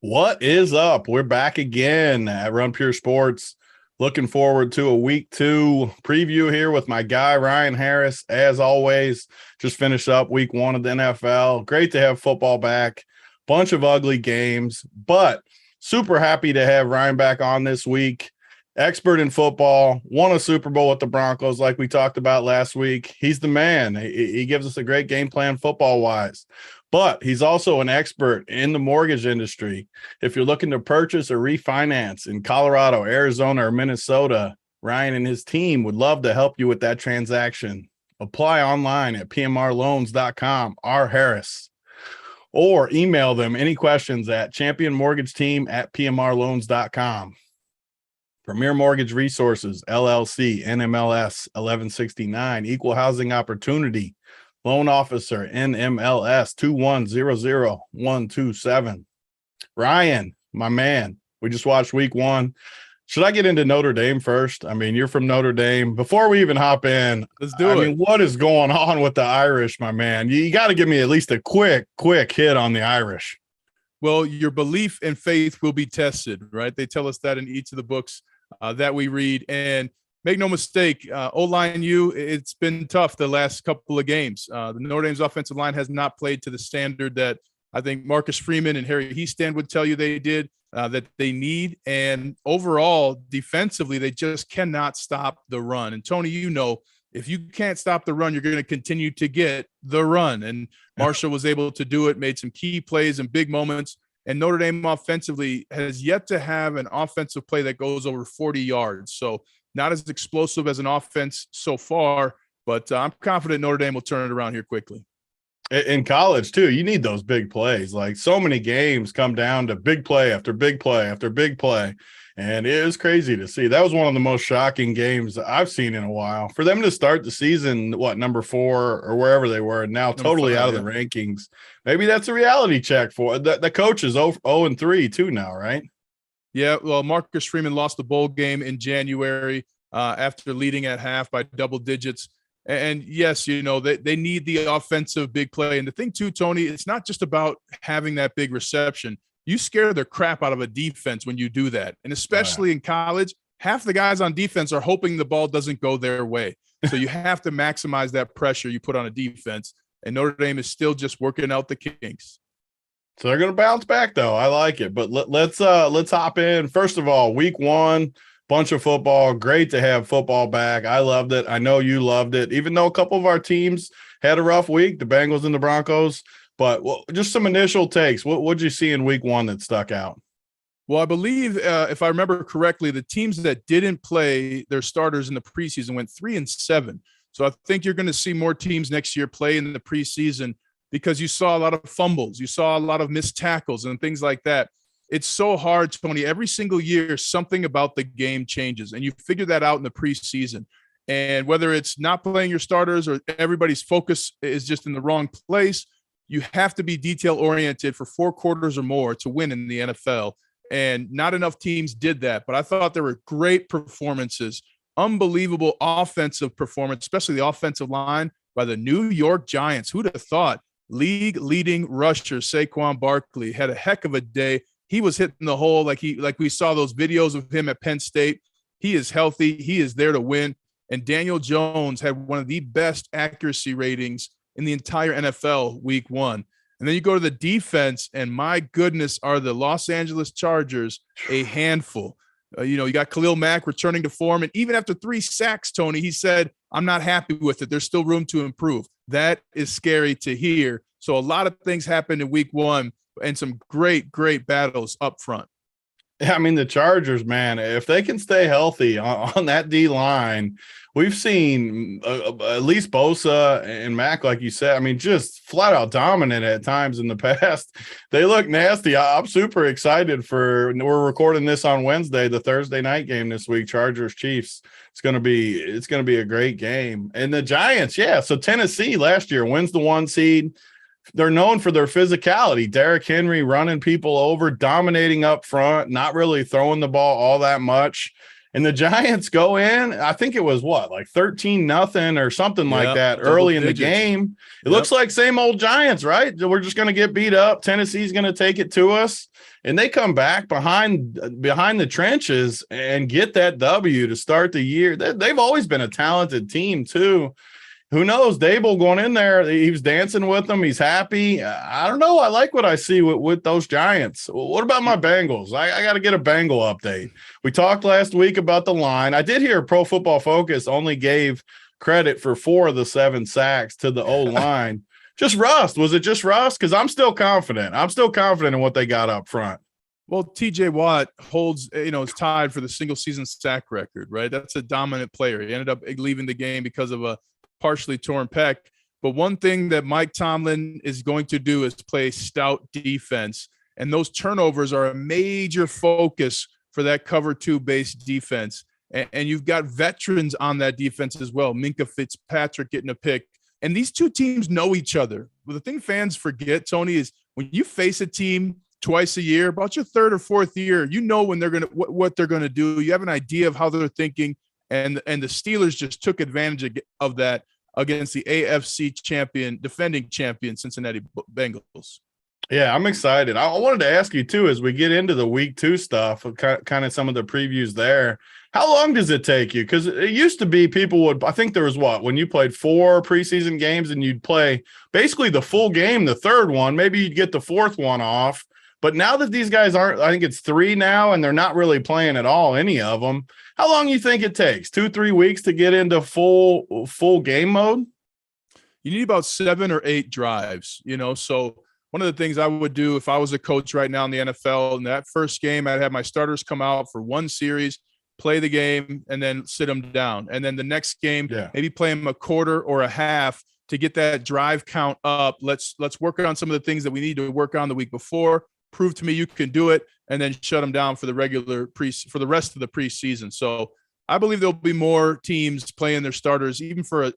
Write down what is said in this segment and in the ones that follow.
What is up? We're back again at Run Pure Sports. Looking forward to a week 2 preview here with my guy, Ryan Harris. As always, just finished up week 1 of the NFL. Great to have football back. Bunch of ugly games, but super happy to have Ryan back on this week. Expert in football, won a Super Bowl with the Broncos like we talked about last week. He's the man. He gives us a great game plan football-wise. But he's also an expert in the mortgage industry. If you're looking to purchase or refinance in Colorado, Arizona, or Minnesota, Ryan and his team would love to help you with that transaction. Apply online at pmrloans.com, R. Harris, or email them any questions at championmortgageteam@pmrloans.com. Premier Mortgage Resources, LLC, NMLS 1169, Equal Housing Opportunity, Loan Officer, NMLS 2100127. Ryan, my man, we just watched week 1. Should I get into Notre Dame first? I mean, you're from Notre Dame. Before we even hop in, let's do it. I mean, what is going on with the Irish, my man? You got to give me at least a quick hit on the Irish. Well, your belief and faith will be tested, right? They tell us that in each of the books that we read. And make no mistake, O-line it's been tough the last couple of games. The Notre Dame's offensive line has not played to the standard that I think Marcus Freeman and Harry Hiestand would tell you they did, that they need. And overall, defensively, they just cannot stop the run. And Tony, if you can't stop the run, you're going to continue to get the run. And Marshall was able to do it, made some key plays and big moments. And Notre Dame offensively has yet to have an offensive play that goes over 40 yards. So not as explosive as an offense so far, but I'm confident Notre Dame will turn it around here quickly. In college, too, you need those big plays. Like, so many games come down to big play after big play after big play. And it is crazy to see. That was one of the most shocking games I've seen in a while. For them to start the season, number 4 or wherever they were, and now number totally 5, out of the rankings. Maybe that's a reality check for the coach is 0-3 too now, right? Yeah, well, Marcus Freeman lost the bowl game in January after leading at half by double digits. And yes, they need the offensive big play. And the thing too, Tony, it's not just about having that big reception. You scare the crap out of a defense when you do that. And especially in college, half the guys on defense are hoping the ball doesn't go their way. So you have to maximize that pressure you put on a defense. And Notre Dame is still just working out the kinks. So they're going to bounce back, though. I like it. But let's hop in. First of all, week 1, bunch of football. Great to have football back. I loved it. I know you loved it. Even though a couple of our teams had a rough week, the Bengals and the Broncos. But just some initial takes. What did you see in week 1 that stuck out? Well, I believe, if I remember correctly, the teams that didn't play their starters in the preseason went 3-7. So I think you're going to see more teams next year play in the preseason because you saw a lot of fumbles. You saw a lot of missed tackles and things like that. It's so hard, Tony. Every single year, something about the game changes, and you figure that out in the preseason. And whether it's not playing your starters or everybody's focus is just in the wrong place, you have to be detail-oriented for 4 quarters or more to win in the NFL. And not enough teams did that. But I thought there were great performances, unbelievable offensive performance, especially the offensive line by the New York Giants. Who'd have thought? League-leading rusher Saquon Barkley had a heck of a day. He was hitting the hole like we saw those videos of him at Penn State. He is healthy. He is there to win. And Daniel Jones had one of the best accuracy ratings in the entire NFL week 1. And then you go to the defense, and my goodness, are the Los Angeles Chargers a handful. You got Khalil Mack returning to form. And even after 3 sacks, Tony, he said, I'm not happy with it. There's still room to improve. That is scary to hear. So a lot of things happened in week 1 and some great battles up front. Yeah, I mean, the Chargers, man, if they can stay healthy on that D-line, we've seen at least Bosa and Mack, like you said, I mean, just flat out dominant at times in the past. They look nasty. I'm super excited we're recording this on Wednesday, the Thursday night game this week, Chargers-Chiefs. It's going to be a great game. And the Giants, yeah, so Tennessee last year wins the 1 seed. They're known for their physicality. Derrick Henry running people over, dominating up front, not really throwing the ball all that much. And the Giants go in, I think it was like 13-0 or something like that early in the game. It looks like same old Giants, right? We're just going to get beat up. Tennessee's going to take it to us. And they come back behind the trenches and get that W to start the year. They've always been a talented team too. Who knows? Dable going in there, he was dancing with them. He's happy. I don't know. I like what I see with those Giants. What about my Bengals? I got to get a Bengal update. We talked last week about the line. I did hear Pro Football Focus only gave credit for 4 of the 7 sacks to the O-line. Just rust. Was it just rust? Because I'm still confident. I'm still confident in what they got up front. Well, TJ Watt holds, is tied for the single season sack record, right? That's a dominant player. He ended up leaving the game because of a partially torn pec. But one thing that Mike Tomlin is going to do is play stout defense. And those turnovers are a major focus for that cover 2 base defense. And you've got veterans on that defense as well. Minka Fitzpatrick getting a pick. And these two teams know each other. But the thing fans forget, Tony, is when you face a team twice a year, about your 3rd or 4th year, you know when they're going to what they're going to do. You have an idea of how they're thinking. And the Steelers just took advantage of that against the AFC defending champion Cincinnati Bengals. Yeah, I'm excited. I wanted to ask you too, as we get into the week 2 stuff, kind of some of the previews there. How long does it take you? Because it used to be I think there was when you played 4 preseason games and you'd play basically the full game, the 3rd one, maybe you'd get the 4th one off. But now that these guys aren't, I think it's 3 now, and they're not really playing at all, any of them. How long do you think it takes? 2-3 weeks to get into full game mode? You need about 7 or 8 drives, So one of the things I would do if I was a coach right now in the NFL, in that first game, I'd have my starters come out for 1 series, play the game, and then sit them down. And then the next game, maybe play them a quarter or a half to get that drive count up. Let's work on some of the things that we need to work on the week before. Prove to me you can do it, and then shut them down for the rest of the preseason. So I believe there'll be more teams playing their starters, even for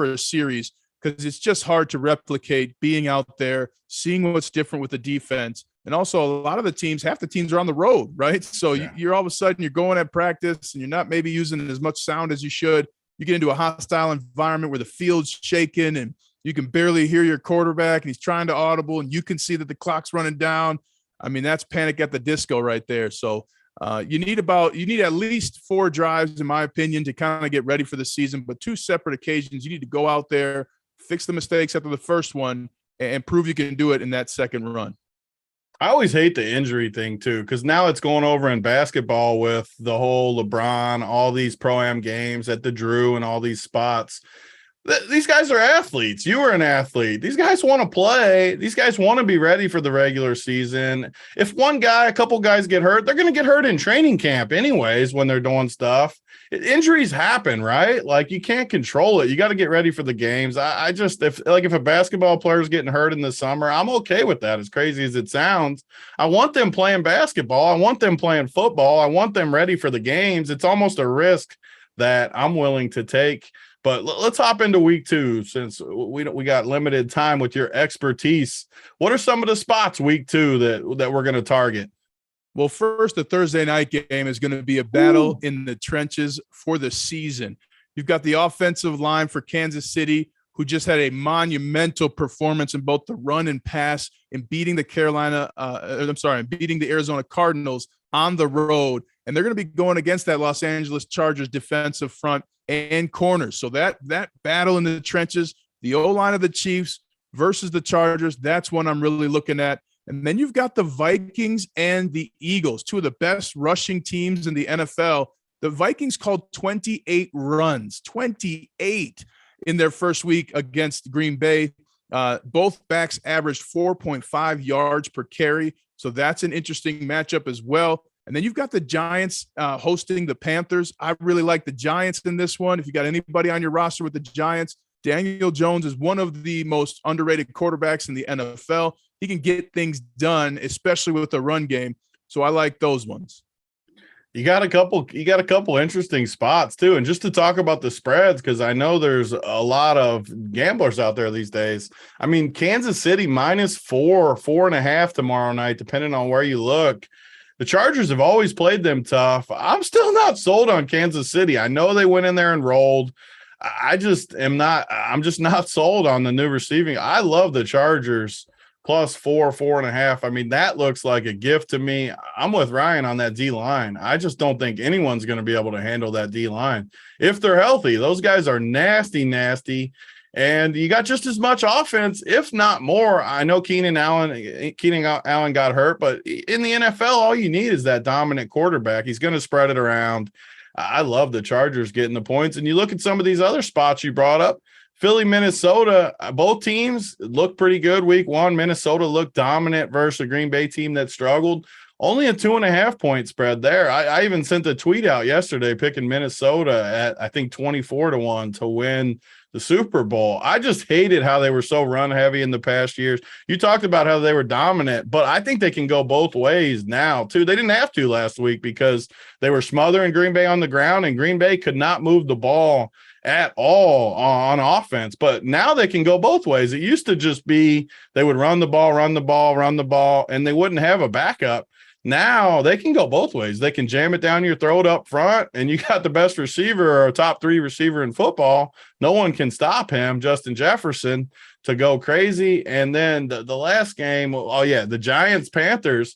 a series, because it's just hard to replicate being out there, seeing what's different with the defense. And also a lot of half the teams are on the road, right? So you're all of a sudden you're going at practice and you're not maybe using as much sound as you should. You get into a hostile environment where the field's shaking and you can barely hear your quarterback and he's trying to audible and you can see that the clock's running down. I mean, that's Panic at the Disco right there. So you need at least 4 drives, in my opinion, to kind of get ready for the season, but 2 separate occasions. You need to go out there, fix the mistakes after the first one, and prove you can do it in that second run. I always hate the injury thing too, because now it's going over in basketball with the whole LeBron, all these Pro-Am games at the Drew and all these spots. These guys are athletes. You were an athlete. These guys want to play. These guys want to be ready for the regular season. If a couple guys get hurt, they're going to get hurt in training camp anyways when they're doing stuff. Injuries happen, right? Like you can't control it. You got to get ready for the games. If a basketball player is getting hurt in the summer, I'm okay with that. As crazy as it sounds, I want them playing basketball. I want them playing football. I want them ready for the games. It's almost a risk that I'm willing to take. But let's hop into week 2 since we got limited time with your expertise. What are some of the spots week 2 that we're going to target? Well, first, the Thursday night game is going to be a battle in the trenches for the season. You've got the offensive line for Kansas City, who just had a monumental performance in both the run and pass in beating the beating the Arizona Cardinals on the road. And they're going to be going against that Los Angeles Chargers defensive front and corners. So that battle in the trenches, the O-line of the Chiefs versus the Chargers, that's one I'm really looking at. And then you've got the Vikings and the Eagles, 2 of the best rushing teams in the NFL. The Vikings called 28 runs, 28 in their first week against Green Bay. Both backs averaged 4.5 yards per carry. So that's an interesting matchup as well. And then you've got the Giants hosting the Panthers. I really like the Giants in this one. If you got anybody on your roster with the Giants, Daniel Jones is one of the most underrated quarterbacks in the NFL. He can get things done, especially with the run game. So I like those ones. You got a couple interesting spots too. And just to talk about the spreads, because I know there's a lot of gamblers out there these days. I mean, Kansas City -4, 4.5 tomorrow night, depending on where you look. The Chargers have always played them tough. I'm still not sold on Kansas City. I know they went in there and rolled. I'm just not sold on the new receiving. I love the Chargers plus 4.5. I mean, that looks like a gift to me. I'm with Ryan on that D line. I just don't think anyone's going to be able to handle that D line if they're healthy. Those guys are nasty, nasty. And you got just as much offense, if not more. I know Keenan Allen got hurt, but in the NFL, all you need is that dominant quarterback. He's going to spread it around. I love the Chargers getting the points. And you look at some of these other spots you brought up, Philly, Minnesota, both teams look pretty good week one. Minnesota looked dominant versus a Green Bay team that struggled. Only a 2.5-point spread there. I even sent a tweet out yesterday picking Minnesota at, I think, 24-1 to win the Super Bowl. I just hated how they were so run heavy in the past years. You talked about how they were dominant, but I think they can go both ways now too. They didn't have to last week because they were smothering Green Bay on the ground, and Green Bay could not move the ball at all on offense. But now they can go both ways. It used to just be they would run the ball, and they wouldn't have a backup. Now they can go both ways. They can jam it down your throat up front, and you got the best receiver or a top 3 receiver in football. No one can stop him, Justin Jefferson, to go crazy. And then the last game, the Giants-Panthers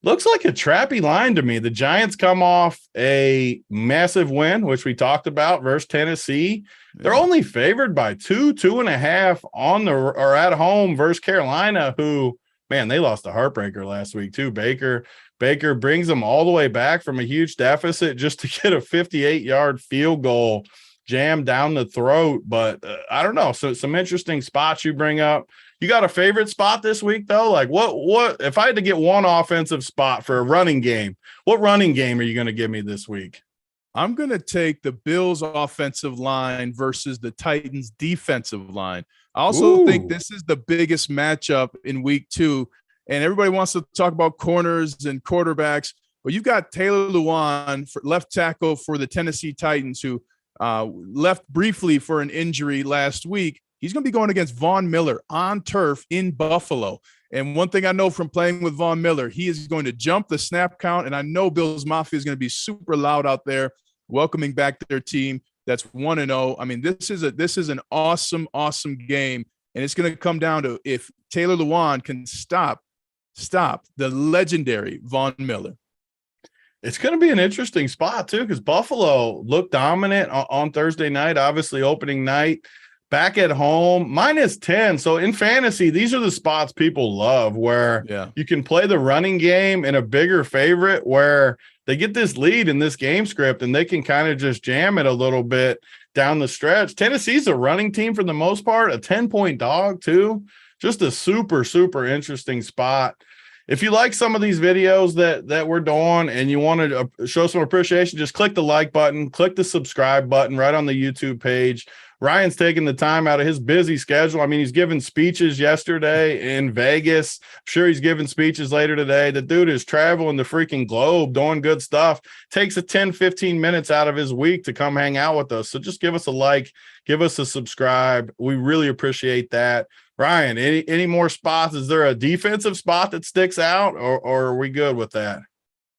looks like a trappy line to me. The Giants come off a massive win, which we talked about, versus Tennessee. They're only favored by 2.5 at home versus Carolina, who, man, they lost a heartbreaker last week too. Baker brings them all the way back from a huge deficit just to get a 58-yard field goal jammed down the throat. But I don't know. So some interesting spots you bring up. You got a favorite spot this week, though? Like what if I had to get one offensive spot for a running game, what running game are you going to give me this week? I'm going to take the Bills offensive line versus the Titans defensive line. I also think this is the biggest matchup in week 2. And everybody wants to talk about corners and quarterbacks. But you've got Taylor Lewan, for left tackle for the Tennessee Titans, who left briefly for an injury last week. He's going to be going against Von Miller on turf in Buffalo. And one thing I know from playing with Von Miller, he is going to jump the snap count. And I know Bills Mafia is going to be super loud out there, welcoming back their team that's 1-0. I mean, this is an awesome, awesome game. And it's going to come down to if Taylor Lewan can stop the legendary Von Miller. It's going to be an interesting spot too, because Buffalo looked dominant on Thursday night, obviously opening night, back at home, -10. So in fantasy, these are the spots people love where you can play the running game in a bigger favorite where they get this lead in this game script and they can kind of just jam it a little bit down the stretch. Tennessee's a running team for the most part, a 10-point dog too. Just a super, super interesting spot. If you like some of these videos that we're doing and you want to show some appreciation, just click the like button, click the subscribe button right on the YouTube page. Ryan's taking the time out of his busy schedule. I mean, he's giving speeches yesterday in Vegas. I'm sure he's giving speeches later today. The dude is traveling the freaking globe, doing good stuff. Takes 10-15 minutes out of his week to come hang out with us. So just give us a like, give us a subscribe. We really appreciate that. Ryan, any more spots? Is there a defensive spot that sticks out, or are we good with that?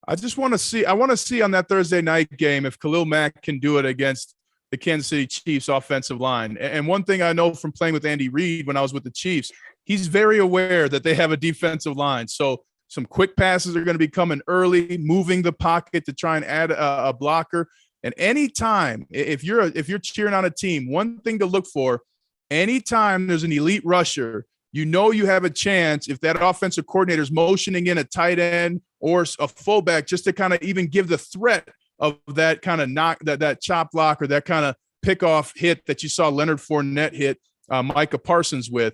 I want to see on that Thursday night game if Khalil Mack can do it against the Kansas City Chiefs offensive line. And one thing I know from playing with Andy Reid when I was with the Chiefs, he's very aware that they have a defensive line. So some quick passes are going to be coming early, moving the pocket to try and add a blocker. And anytime, if you're cheering on a team, one thing to look for, anytime there's an elite rusher, you know you have a chance if that offensive coordinator is motioning in a tight end or a fullback just to kind of even give the threat of that kind of knock, that chop block or that kind of pick-off hit that you saw Leonard Fournette hit Micah Parsons with.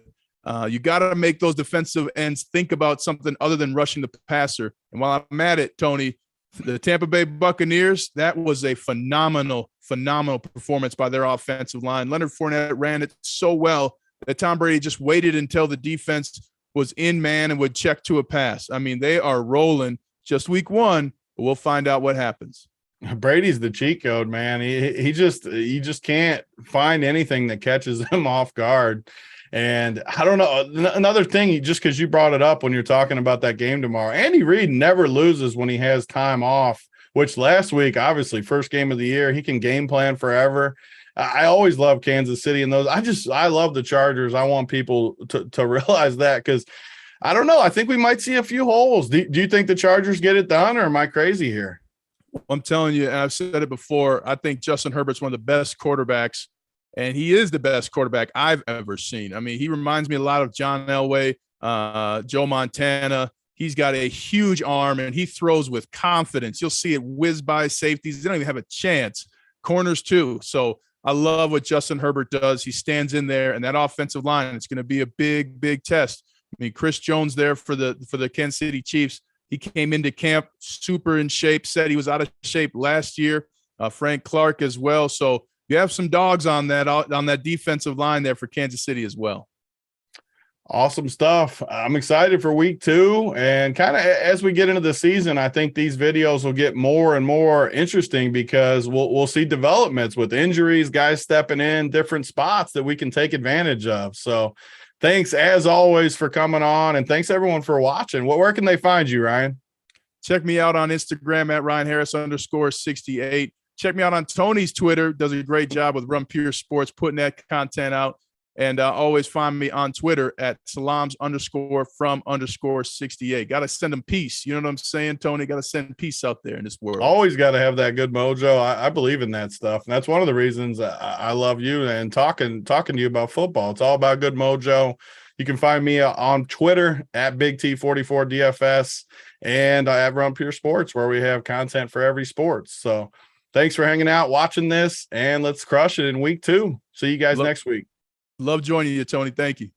You got to make those defensive ends think about something other than rushing the passer. And while I'm at it, Tony, the Tampa Bay Buccaneers, that was a phenomenal performance by their offensive line. Leonard Fournette ran it so well that Tom Brady just waited until the defense was in man and would check to a pass. I mean, they are rolling just week one, but we'll find out what happens. Brady's the cheat code, man. You just can't find anything that catches him off guard. And I don't know, another thing, just because you brought it up when you're talking about that game tomorrow, Andy Reid never loses when he has time off, which last week, obviously, first game of the year, he can game plan forever. I always love Kansas City and those. I love the Chargers. I want people to realize that, because I don't know. I think we might see a few holes. Do you think the Chargers get it done, or am I crazy here? I'm telling you, and I've said it before, I think Justin Herbert's one of the best quarterbacks, and he is the best quarterback I've ever seen. I mean, he reminds me a lot of John Elway, Joe Montana. He's got a huge arm, and he throws with confidence. You'll see it whiz by safeties. They don't even have a chance. Corners too. So I love what Justin Herbert does. He stands in there, and that offensive line, it's going to be a big, big test. I mean, Chris Jones there for the Kansas City Chiefs. He came into camp super in shape, said he was out of shape last year. Frank Clark as well. So you have some dogs on that defensive line there for Kansas City as well. Awesome stuff. I'm excited for week 2, and kind of as we get into the season, I think these videos will get more and more interesting, because we'll see developments with injuries, guys stepping in different spots that we can take advantage of. So thanks as always for coming on, and thanks everyone for watching. Where can they find you, Ryan? Check me out on Instagram at RyanHarris_68. Check me out on Tony's Twitter. Does a great job with Run Pure Sports, putting that content out. And always find me on Twitter at Salams_from_68. Got to send them peace. You know what I'm saying, Tony? Got to send peace out there in this world. Always got to have that good mojo. I believe in that stuff. And that's one of the reasons I love you and talking to you about football. It's all about good mojo. You can find me on Twitter at Big T44DFS and at Run Pure Sports, where we have content for every sport. So thanks for hanging out, watching this, and let's crush it in week 2. See you guys next week. Love joining you, Tony. Thank you.